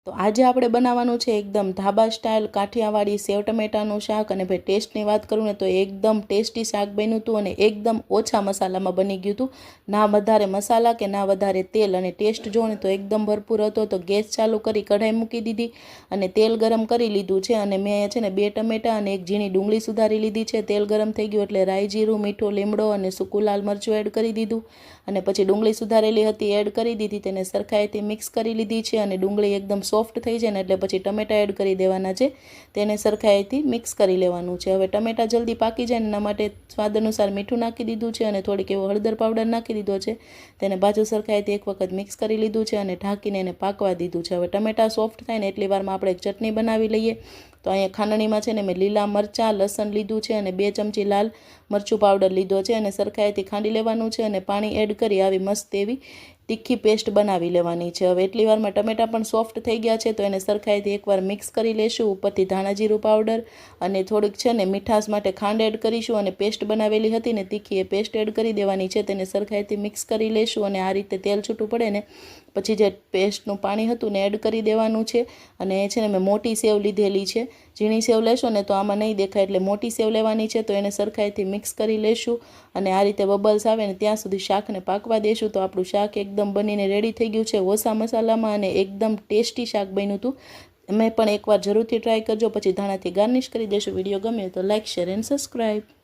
તો આજે આપણે બનાવવાનું છે એકદમ ઢાબા સ્ટાઇલ કાઠિયાવાડી સેવ ટમેટાનું શાક। અને ભાઈ ટેસ્ટની વાત કરું ને તો એકદમ ટેસ્ટી શાક બન્યું હતું અને એકદમ ઓછા મસાલામાં બની ગયું હતું। ના વધારે મસાલા કે ના વધારે તેલ, અને ટેસ્ટ જો ને તો એકદમ ભરપૂર હતો। તો ગેસ ચાલુ કરી કઢાઈ મૂકી દીધી અને તેલ ગરમ કરી લીધું છે। અને મેં છે ને 2 ટમેટા અને 1 ઝીણી ડુંગળી સુધારી લીધી છે। તેલ ગરમ થઈ ગયું એટલે રાઈ જીરું, મીઠું, લીમડો અને સૂકું લાલ મરચું એડ કરી દીધું અને પછી ડુંગળી સુધારેલી હતી એડ કરી દીધી, તેને સરખાઈથી મિક્સ કરી લીધી છે। અને ડુંગળી એકદમ સોફ્ટ થઈ જાય ને એટલે પછી ટમેટા એડ કરી દેવાના છે, તેને સરખાઈથી મિક્સ કરી લેવાનું છે। હવે ટમેટા જલ્દી પાકી જાય ને એના માટે સ્વાદ અનુસાર મીઠું નાખી દીધું છે અને થોડીક એવો હળદર પાવડર નાખી દીધો છે, તેને બાજુ સરખાઈથી એક વખત મિક્સ કરી લીધું છે અને ઢાંકીને એને પાકવા દીધું છે। હવે ટમેટા સોફ્ટ થાય ને એટલી વારમાં આપણે એક ચટણી બનાવી લઈએ। તો અહીંયા ખાંડણીમાં છે ને મેં લીલા મરચાં, લસણ લીધું છે અને 2 ચમચી લાલ મરચું પાવડર લીધો છે અને સરખાઈથી ખાંડી લેવાનું છે અને પાણી એડ કરી આવી મસ્ત એવી તીખી પેસ્ટ બનાવી લેવાની છે। હવે એટલી વારમાં ટમેટા પણ સોફ્ટ થઈ ગયા છે તો એને સરખાઈથી એકવાર મિક્સ કરી લેશું। ઉપરથી ધાણા જીરું પાવડર અને થોડીક છે ને મીઠાશ માટે ખાંડ એડ કરીશું અને પેસ્ટ બનાવેલી હતી ને તીખી, એ પેસ્ટ એડ કરી દેવાની છે, તેને સરખાઈથી મિક્સ કરી લેશું અને આ રીતે તેલ છૂટું પડે ને પછી જે પેસ્ટનું પાણી હતું ને એડ કરી દેવાનું છે। અને છે ને મેં મોટી સેવ લીધેલી છે, ઝીણી સેવ લેશો ને તો આમાં નહીં દેખાય એટલે મોટી સેવ લેવાની છે, તો એને સરખાઈથી મિક્સ કરી લેશું અને આ રીતે બબલ્સ આવે ને ત્યાં સુધી શાકને પાકવા દેશું। તો આપણું શાક એકદમ બનીને રેડી થઈ ગયું છે ઓછા મસાલામાં અને એકદમ ટેસ્ટી શાક બન્યું હતું। તમે પણ એકવાર જરૂરથી ટ્રાય કરજો, પછી ધાણાથી ગાર્નિશ કરી દેશું। વિડીયો ગમે તો લાઇક, શેર એન્ડ સબસ્ક્રાઈબ।